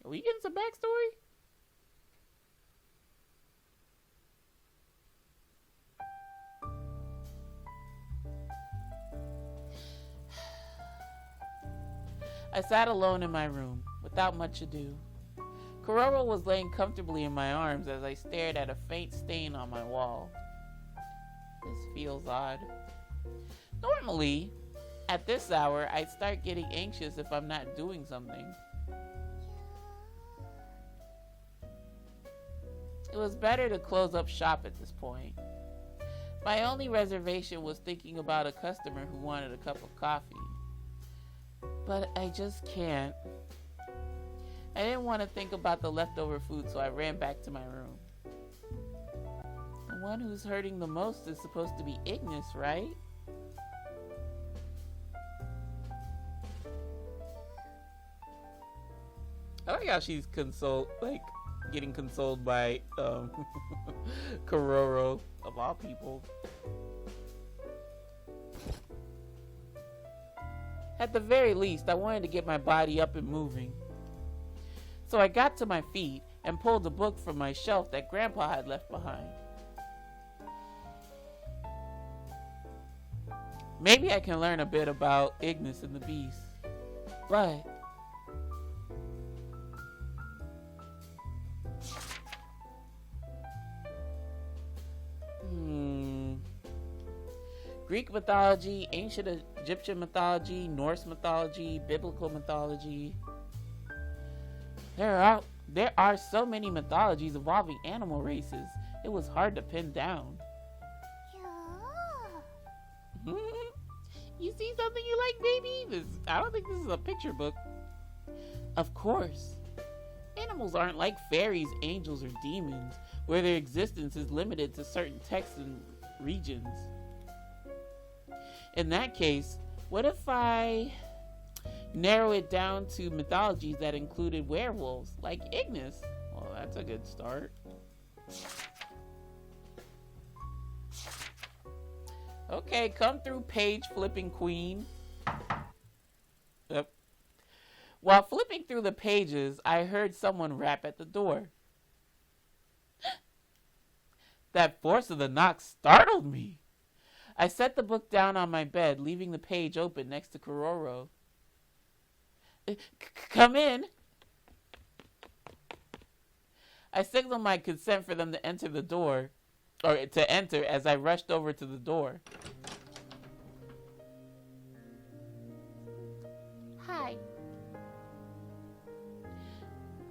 Are we getting some backstory? I sat alone in my room, without much ado. Kororo was laying comfortably in my arms as I stared at a faint stain on my wall. This feels odd. Normally, at this hour, I'd start getting anxious if I'm not doing something. It was better to close up shop at this point. My only reservation was thinking about a customer who wanted a cup of coffee. But I just can't. I didn't want to think about the leftover food, so I ran back to my room. The one who's hurting the most is supposed to be Ignis, right? I like how she's getting consoled by Kororo, of all people. At the very least, I wanted to get my body up and moving. So I got to my feet and pulled a book from my shelf that Grandpa had left behind. Maybe I can learn a bit about Ignis and the Beast. But Greek mythology, ancient Egyptian mythology, Norse mythology, biblical mythology. There are so many mythologies involving animal races. It was hard to pin down. Yeah. You see something you like, baby? I don't think this is a picture book. Of course. Animals aren't like fairies, angels, or demons, where their existence is limited to certain texts and regions. In that case, what if I narrow it down to mythologies that included werewolves, like Ignis? Well, that's a good start. Okay, come through, page flipping queen. Yep. While flipping through the pages, I heard someone rap at the door. That force of the knock startled me. I set the book down on my bed, leaving the page open next to Kororo. Come in. I signaled my consent for them to enter the door, or to enter as I rushed over to the door. Hi.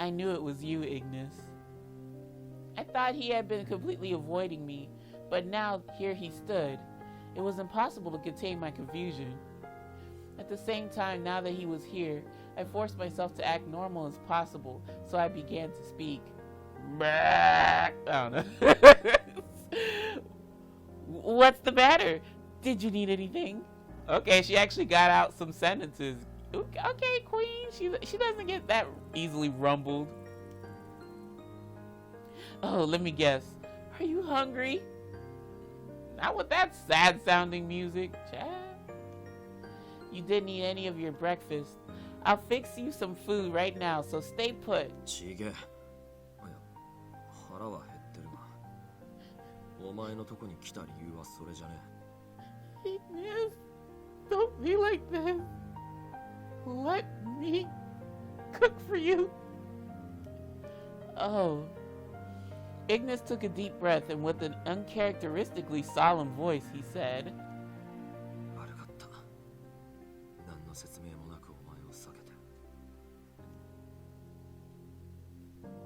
I knew it was you, Ignis. I thought he had been completely avoiding me, but now here he stood. It was impossible to contain my confusion. At the same time, now that he was here, I forced myself to act normal as possible, so I began to speak. I don't know. What's the matter? Did you need anything? Okay, she actually got out some sentences. Okay, queen, she doesn't get that easily rumbled. Oh, let me guess. Are you hungry? Not with that sad-sounding music, Chad. You didn't eat any of your breakfast. I'll fix you some food right now, so stay put. Ignis, don't be like this. Let me cook for you. Oh. Ignis took a deep breath, and with an uncharacteristically solemn voice, he said,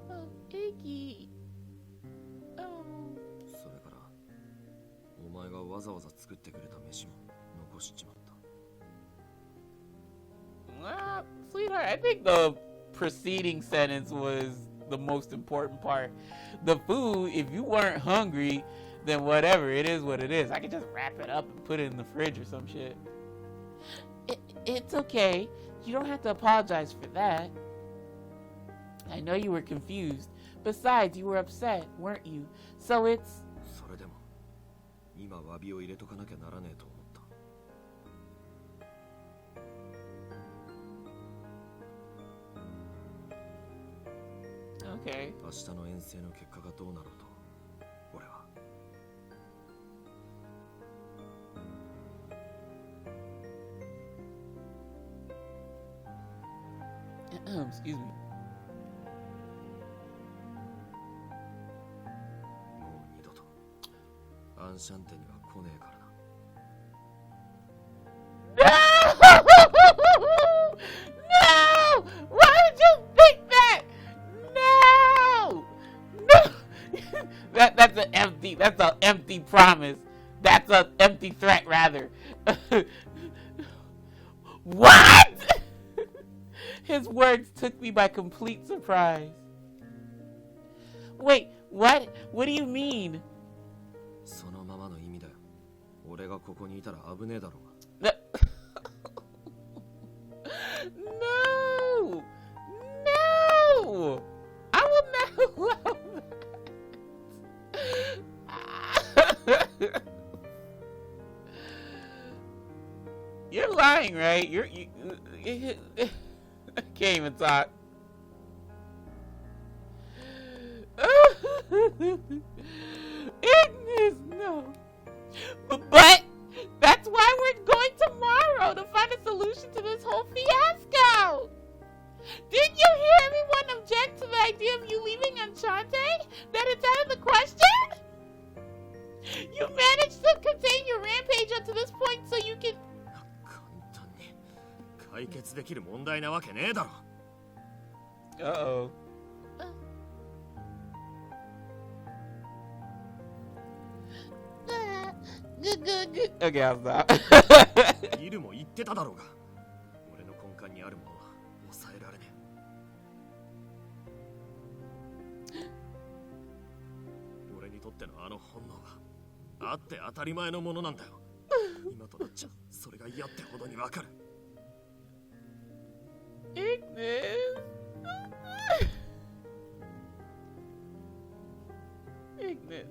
Oh, Iggy. Oh. Sweetheart, I think the preceding sentence was the most important part. The food, if you weren't hungry, then whatever, it is what it is. I could just wrap it up and put it in the fridge or some shit. It's okay. You don't have to apologize for that. I know you were confused. Besides, you were upset, weren't you? So it's... Okay. 明日の遠征の結果がどうなろうと、俺は。Excuse me. もう二度とアンシャンテには来ねえからな。No! Why would you think that? No! No! That's an empty promise. That's an empty threat, rather. What? His words took me by complete surprise. Wait, what? What do you mean? そのままの意味だよ。俺がここにいたら危ねえだろうが。No! No! I will not allow that. You're lying, right? You I can't even talk. Ignis, no. But that's why we're going tomorrow, to find a solution to this whole fiasco. Didn't you hear everyone object to the idea of you leaving Enchante? That it's out of the question? You managed to contain your rampage up to this point so you can... 簡単に解決できる問題なわけねえだろ。Uh-oh. Okay, I'll stop. イルも言ってただろうが。俺の根幹にあるものは抑えられねえ。俺にとってのあの本能はあって当たり前のものなんだよ。今となっちゃそれが嫌ってほどにわかる。Ignis. Ignis.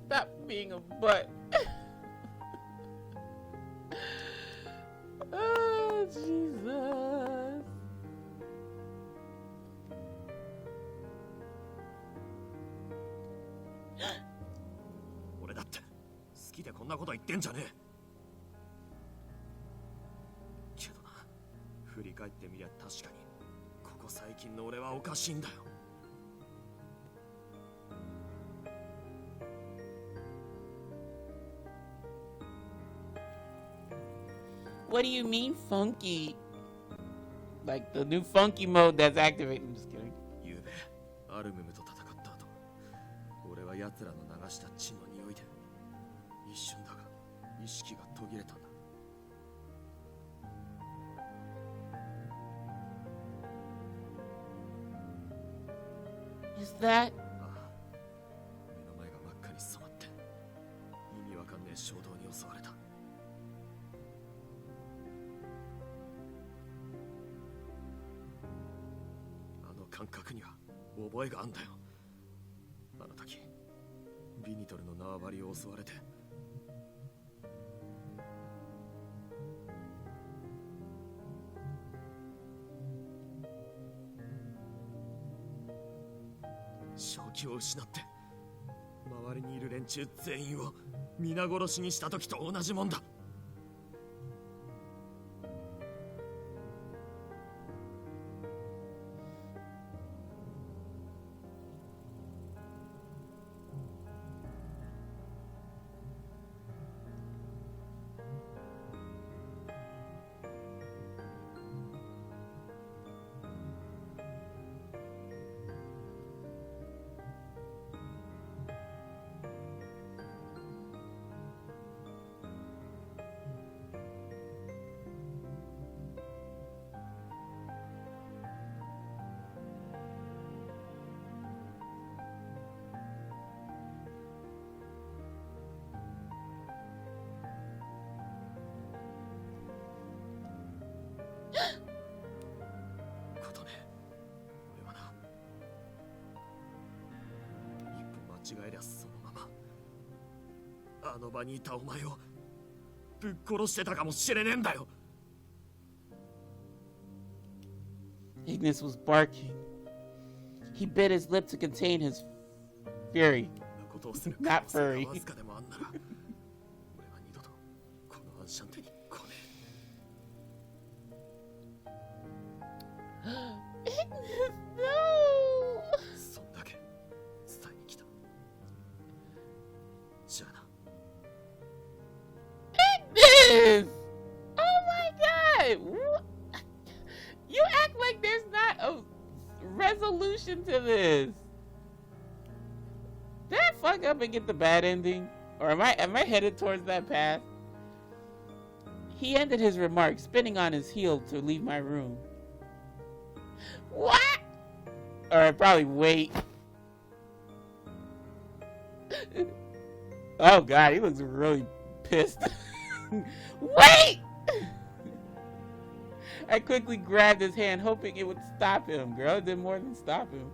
Stop being a butt. Oh, Jesus. 俺だって好きでこんなこと言ってんじゃねえ。けどな、振り返ってみりゃ確かにここ最近の俺はおかしいんだよ。What do you mean funky? Like the new funky mode that's activated. I'm just kidding. ゆうべアルムムと戦った後、俺は奴らの流した血の匂いで一瞬だが意識が途切れたんだ。Is that? ああ、目の前が真っ赤に染まって意味わかんねえ衝動に襲われた。感覚には覚えがあんだよ。あの時ビニトルの縄張りを襲われて、正気を失って周りにいる連中全員を皆殺しにした時と同じもんだ。ことね、俺はな、一歩間違えりゃそのままあの場にいたお前をぶっ殺してたかもしれねえんだよ。Ignis was barking. He bit his lip to contain his fury. Not furry. Ignis, no! Ignis! Oh my god! What? You act like there's not a resolution to this. Did I fuck up and get the bad ending? Or am I headed towards that path? He ended his remarks, spinning on his heel to leave my room. What? Or I'd probably wait. Oh god, he looks really pissed. Wait! I quickly grabbed his hand, hoping it would stop him. Girl, it did more than stop him.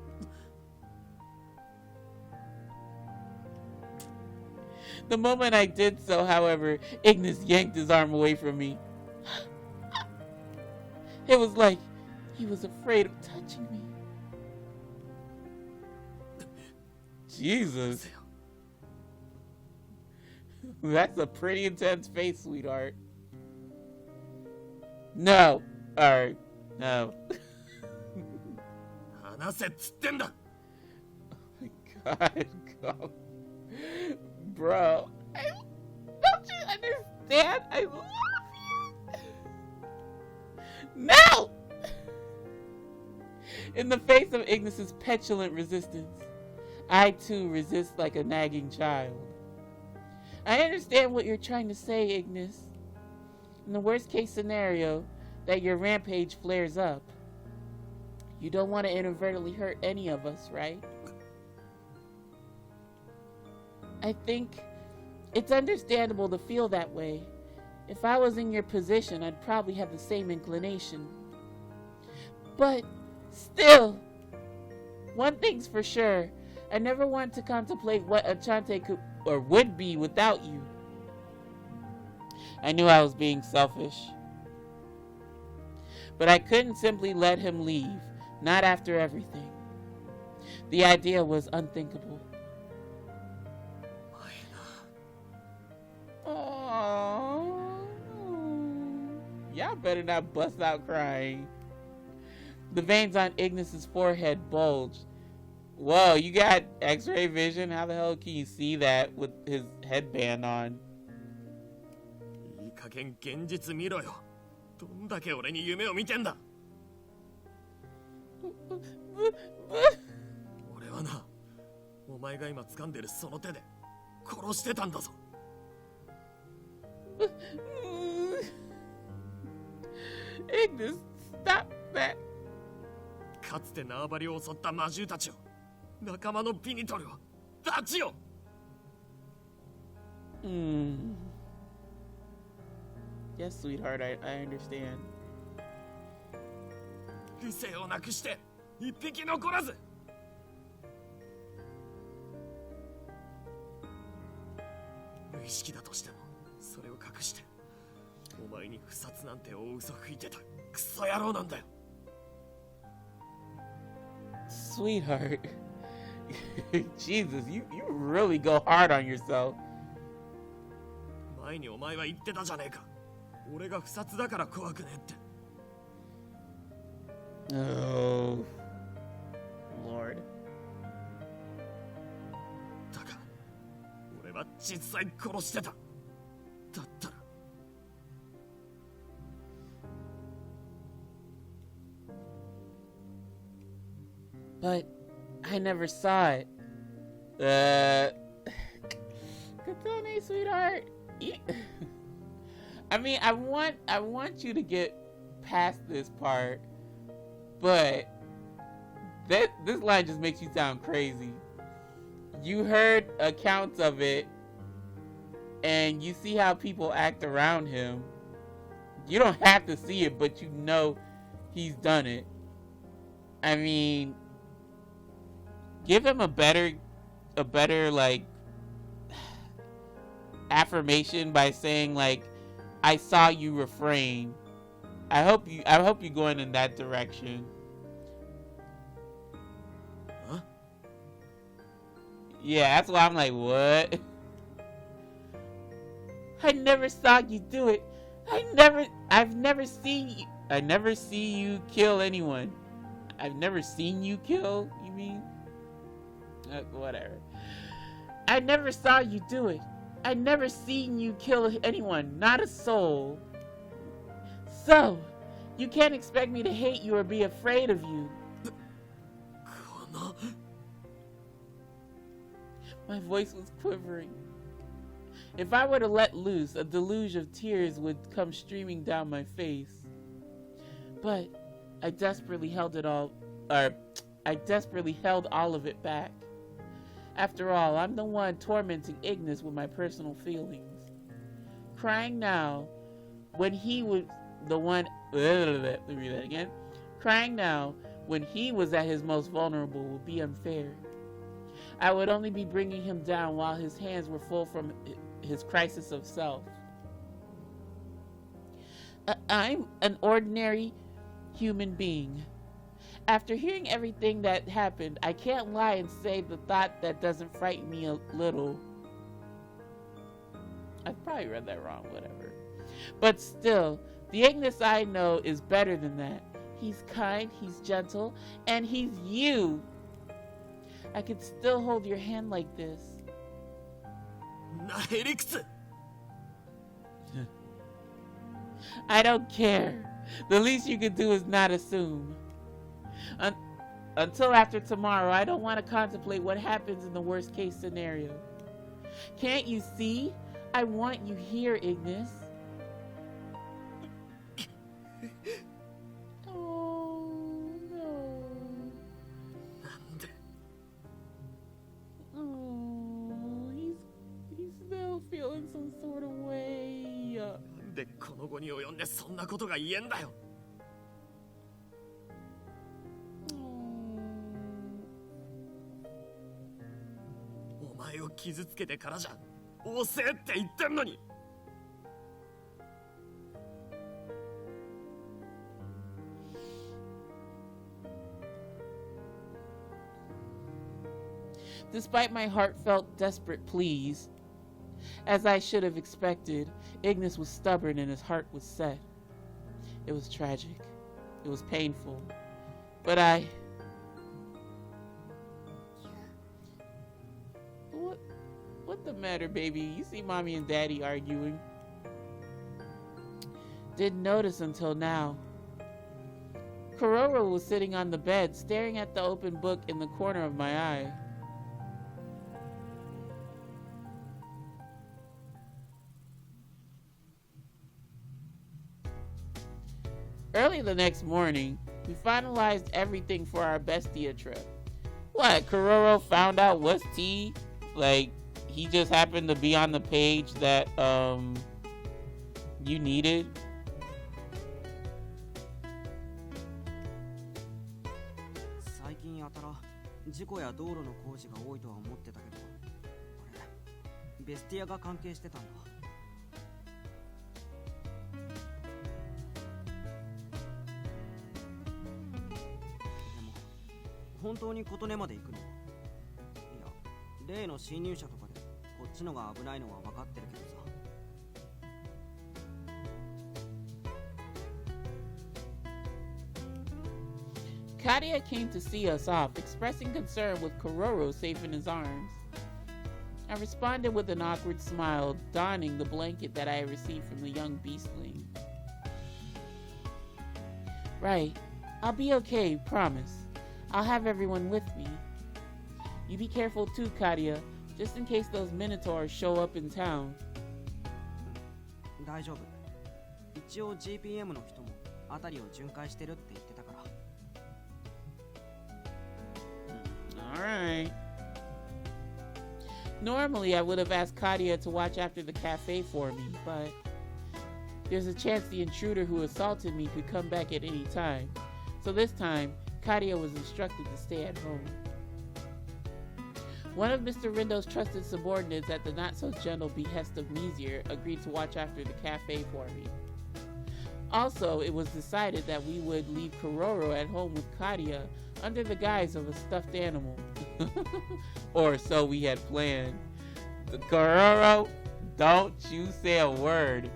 The moment I did so, however, Ignis yanked his arm away from me. It was like he was afraid of touching me. Jesus. That's a pretty intense face, sweetheart. No. Alright. No. Oh my god, go. Bro. Don't you understand? I love you. No! In the face of Ignis's petulant resistance, I too resist like a nagging child. I understand what you're trying to say, Ignis. In the worst case scenario, that your rampage flares up. You don't want to inadvertently hurt any of us, right? I think it's understandable to feel that way. If I was in your position, I'd probably have the same inclination. But still, one thing's for sure. I never want to contemplate what Enchante could or would be without you. I knew I was being selfish. But I couldn't simply let him leave, not after everything. The idea was unthinkable. Aww. Y'all better not bust out crying. The veins on Ignis's forehead bulged. Whoa, you got X-ray vision? How the hell can you see that with his headband on? Ignis, stop that. かつて縄張りを襲った魔獣たちを仲間のピニトルをたちよ Yes, sweetheart, I understand. 理性をなくして一匹残らず無意識だとしてもそれを隠してお前に不殺なんて大嘘吹いてたクソ野郎なんだよ Sweetheart. Jesus, you really go hard on yourself. 前にお前は言ってたじゃねえか俺が不殺だから怖くねって Oh, Lord. だが俺は実際殺してただったら But I never saw it. Katone, sweetheart. I mean, I want you to get past this part, but this line just makes you sound crazy. You heard accounts of it, and you see how people act around him. You don't have to see it, but you know he's done it. I mean, give him a better like affirmation by saying like, I saw you refrain. I hope you going in that direction. Yeah, that's why I'm like, what? I never saw you do it. I've never seen you. I never see you kill anyone. I've never seen you kill, you mean? Whatever. I never saw you do it. I never seen you kill anyone, not a soul. So, you can't expect me to hate you or be afraid of you. My voice was quivering. If I were to let loose, a deluge of tears would come streaming down my face. But I desperately held all of it back. After all, I'm the one tormenting Ignis with my personal feelings. Crying now, when he was the one... Let me read that again. Crying now, when he was at his most vulnerable, would be unfair. I would only be bringing him down while his hands were full from his crisis of self. I'm an ordinary human being. After hearing everything that happened, I can't lie and say the thought that doesn't frighten me a little. I probably read that wrong, whatever. But still, the Ignis I know is better than that. He's kind, he's gentle, and he's you. I could still hold your hand like this. I don't care. The least you can do is not assume. Until after tomorrow, I don't want to contemplate what happens in the worst case scenario. Can't you see? I want you here, Ignis. Oh, no. Oh, he's still feeling some sort of way. なんでこの後に及んでそんなことが言えんだよ。お前を傷つけてからじゃ遅えって言ってんのに。Despite my heartfelt, desperate pleas, as I should have expected, Ignis was stubborn and his heart was set. It was tragic. It was painful. But What the matter, baby? You see mommy and daddy arguing. Didn't notice until now. Kororo was sitting on the bed, staring at the open book in the corner of my eye. Early the next morning, we finalized everything for our Bestia trip. What, Kororo found out what's tea? Like, he just happened to be on the page that, you needed? Kadia came to see us off, expressing concern with Kororo safe in his arms. I responded with an awkward smile, donning the blanket that I had received from the young beastling. Right. I'll be okay, promise. I'll have everyone with me. You be careful too, Kadia, just in case those minotaurs show up in town. 大丈夫。一応 GPM の人も辺りを巡回してるって言ってたから。Alright. Normally, I would have asked Kadia to watch after the cafe for me, but there's a chance the intruder who assaulted me could come back at any time. So this time, Kadia was instructed to stay at home. One of Mr. Rindo's trusted subordinates at the not-so-gentle behest of Mizir agreed to watch after the cafe for me. Also, it was decided that we would leave Kororo at home with Kadia under the guise of a stuffed animal. Or so we had planned. Kuroro, don't you say a word.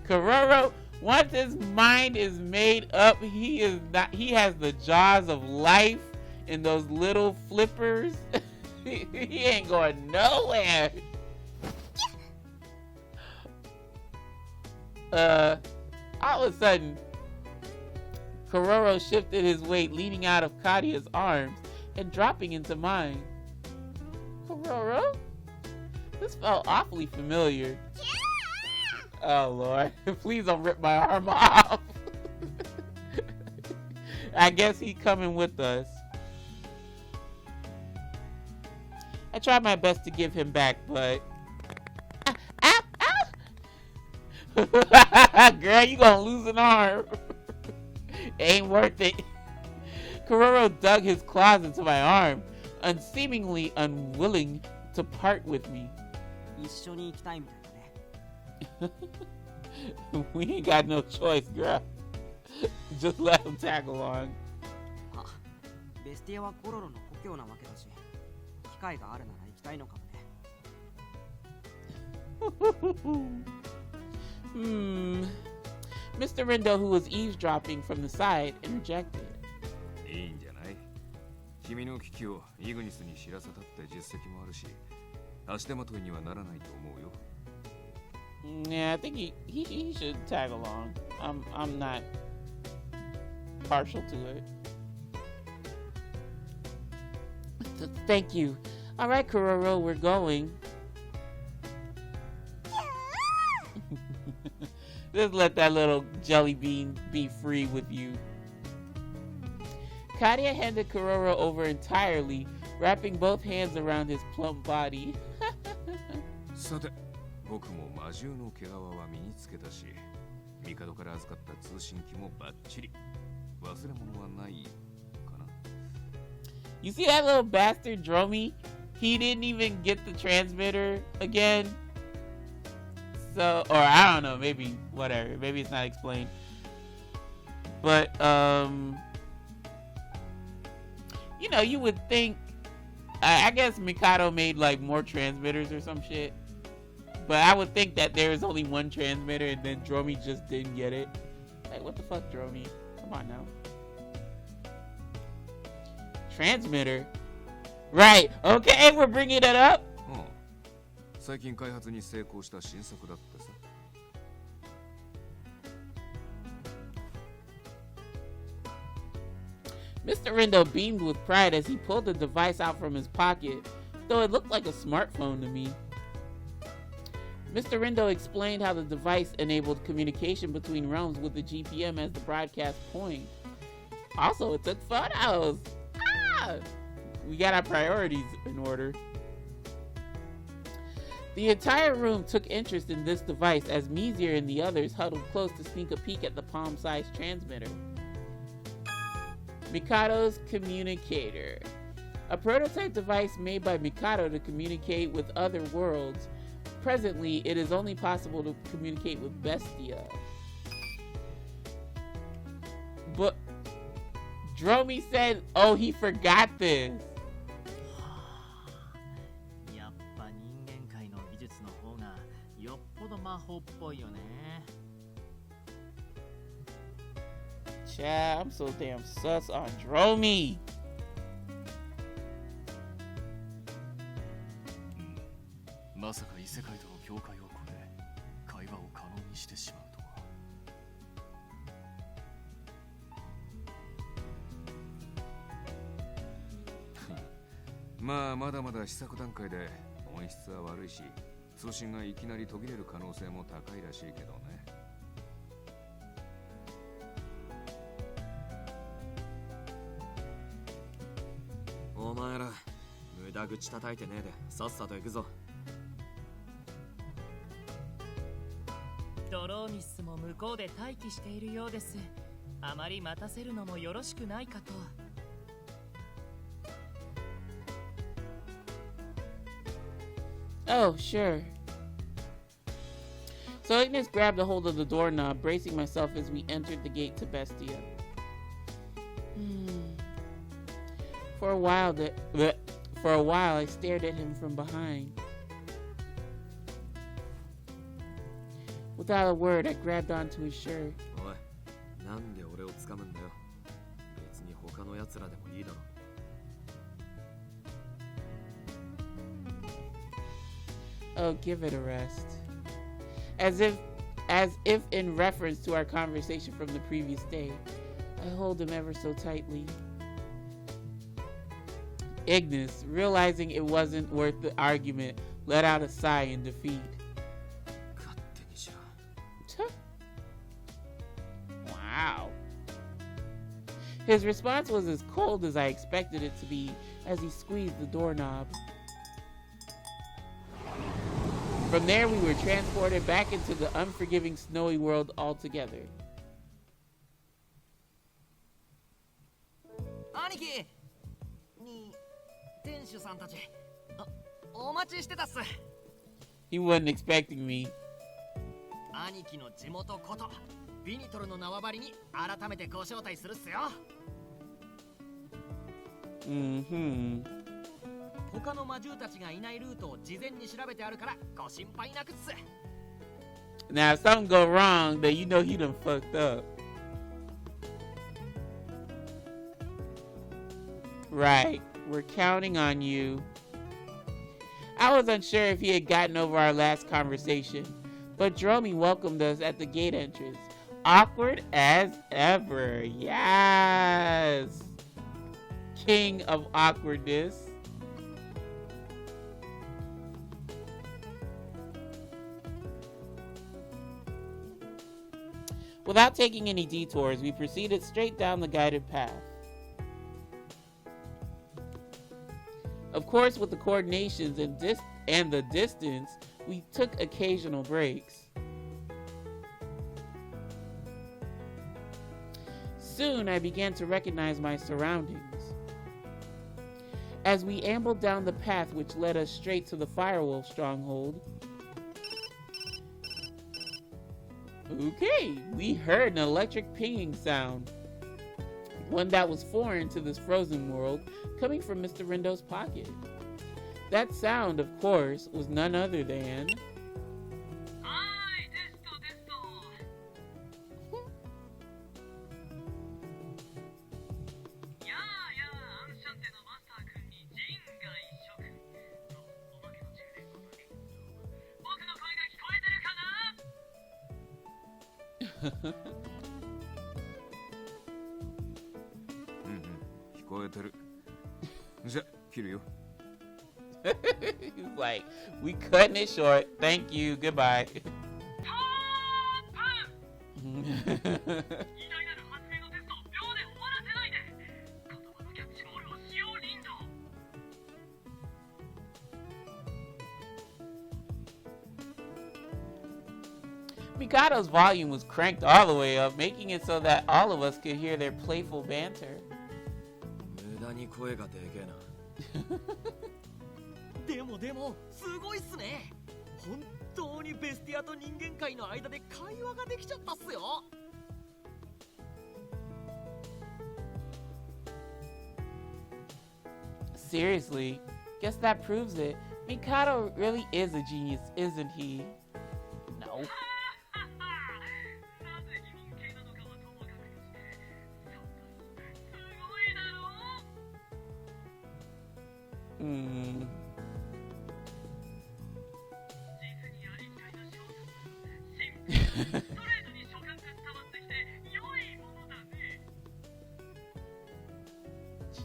Kuroro, once his mind is made up, he has the jaws of life in those little flippers. He ain't going nowhere. All of a sudden, Kuroro shifted his weight, leaning out of Kadia's arms and dropping into mine. Kuroro? This felt awfully familiar. Oh, Lord. Please don't rip my arm off. I guess he's coming with us. I tried my best to give him back, but... Ow! Ow! Girl, you gonna lose an arm. Ain't worth it. Kuroro dug his claws into my arm, seemingly unwilling to part with me. 一緒に行きたいみたいだね。We ain't got no choice, girl. Just let him tag along. あ、ベスティアはコロロの故郷なわけだし、機会があるなら行きたいのかもね。Mr. Rindo, who was eavesdropping from the side, interjected. いいんじゃない？君の危機をイグニスに知らせたって実績もあるし、足手まといにはならないと思うよ。Yeah, I think he should tag along. I'm not partial to it. Thank you. All right, Kuroro, we're going. Just let that little jelly bean be free with you. Kadia handed Kuroro over entirely, wrapping both hands around his plump body. さて、僕も魔獣の毛皮は身につけたし、帝から預かった通信機もバッチリ。忘れ物はないかな。You see that little bastard Dromi? He didn't even get the transmitter again. So, or I don't know, maybe whatever. Maybe it's not explained. But you know, you would think I guess Mikado made like more transmitters or some shit. But I would think that there is only one transmitter and then Dromi just didn't get it. Like, what the fuck, Dromi? Come on now. Transmitter? Right. Okay, we're bringing it up. 最近開発に成功した新作だってさ。Mr. Rindo beamed with pride as he pulled the device out from his pocket, though it looked like a smartphone to me. Mr. Rindo explained how the device enabled communication between realms with the GPM as the broadcast point. Also, it took photos. We got our priorities in order. The entire room took interest in this device as Mizir and the others huddled close to sneak a peek at the palm-sized transmitter. Mikado's communicator. A prototype device made by Mikado to communicate with other worlds. Presently, it is only possible to communicate with Bestia. But Dromi said, oh, he forgot this. やっぱ人間界の美術の方がよっぽど魔法っぽいよね。Chad, I'm so damn sus on Dromi. まさか異世界との境界を越え会話を可能にしてしまうとは。まあまだまだ試作段階で音質は悪いし、通信がいきなり途切れる可能性も高いらしいけどね。お前ら無駄口叩いてねえでさっさと行くぞ。ドローミスも向こうで待機しているようです。あまり待たせるのもよろしくないかと。Oh, sure. So Ignis grabbed a hold of the doorknob, bracing myself as we entered the gate to Bestia. For a while, I stared at him from behind. Without a word, I grabbed onto his shirt. おい、なんで俺を掴むんだよ。別に他の奴らでもいいだろ。Oh, give it a rest. As if in reference to our conversation from the previous day, I hold him ever so tightly. Ignis, realizing it wasn't worth the argument, let out a sigh in defeat. 勝手にしろ。Wow. His response was as cold as I expected it to be as he squeezed the doorknob. From there, we were transported back into the unforgiving snowy world altogether. 兄貴に店主さんたちお待ちしてたっす。 He wasn't expecting me. 兄貴の地元ことビニトルの縄張りに改めてご招待するっすよ。他の魔獣たちがいないルートを事前に調べてあるからご心配なくっす。 Now, if something go wrong, then you know he done fucked up. Right, we're counting on you. I was unsure if he had gotten over our last conversation, but Dromi welcomed us at the gate entrance. Awkward as ever. Yes. King of awkwardness. Without taking any detours, we proceeded straight down the guided path. Of course, with the coordinations and the distance, we took occasional breaks. Soon, I began to recognize my surroundings. As we ambled down the path which led us straight to the Firewolf stronghold, okay, we heard an electric pinging sound. One that was foreign to this frozen world, coming from Mr. Rendo's pocket. That sound, of course, was none other than... He's like, we cutting it short. Thank you. Goodbye. Mikado's volume was cranked all the way up, making it so that all of us could hear their playful banter. 無駄に声がでけえな。でもすごいっすね。本当にベスティアと人間界の間で会話ができちゃったっすよ。Seriously, guess that proves it. Mikado really is a genius, isn't he? No.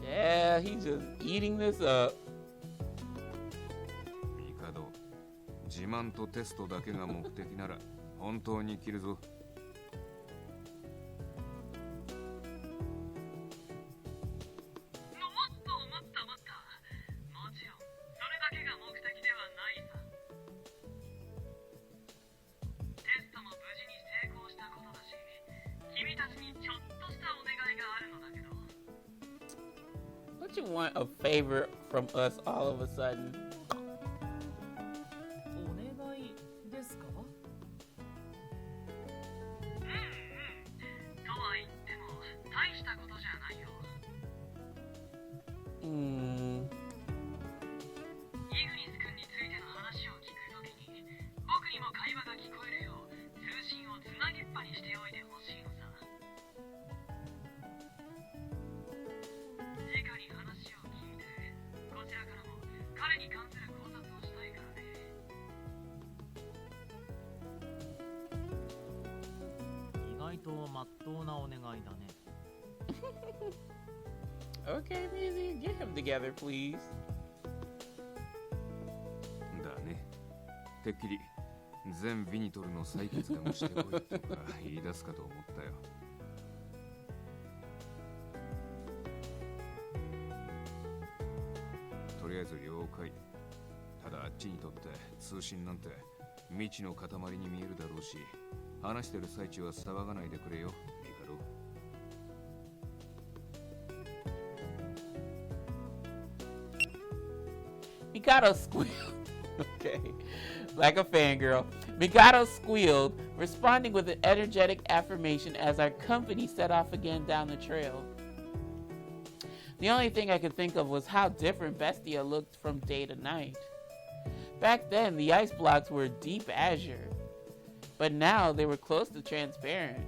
Yeah, he's just eating this up. ミカド、自慢とテストだけが目的なら本当に切るぞ。Don't you want a favor from us all of a sudden? お願いですか？当まっとうなお願いだね。Okay, Mizzy, get him together, please. だね。てっきり全ビニトルの採血官をしてこいって言い出すかと思ったよ。とりあえず了解。ただあっちにとって通信なんて未知の塊に見えるだろうし、話してる最中は騒がないでくれよ、ミカド。Mikado squealed. Okay. Like a fangirl. Mikado squealed, responding with an energetic affirmation as our company set off again down the trail. The only thing I could think of was how different Bestia looked from day to night. Back then, the ice blocks were deep azure, but now they were close to transparent.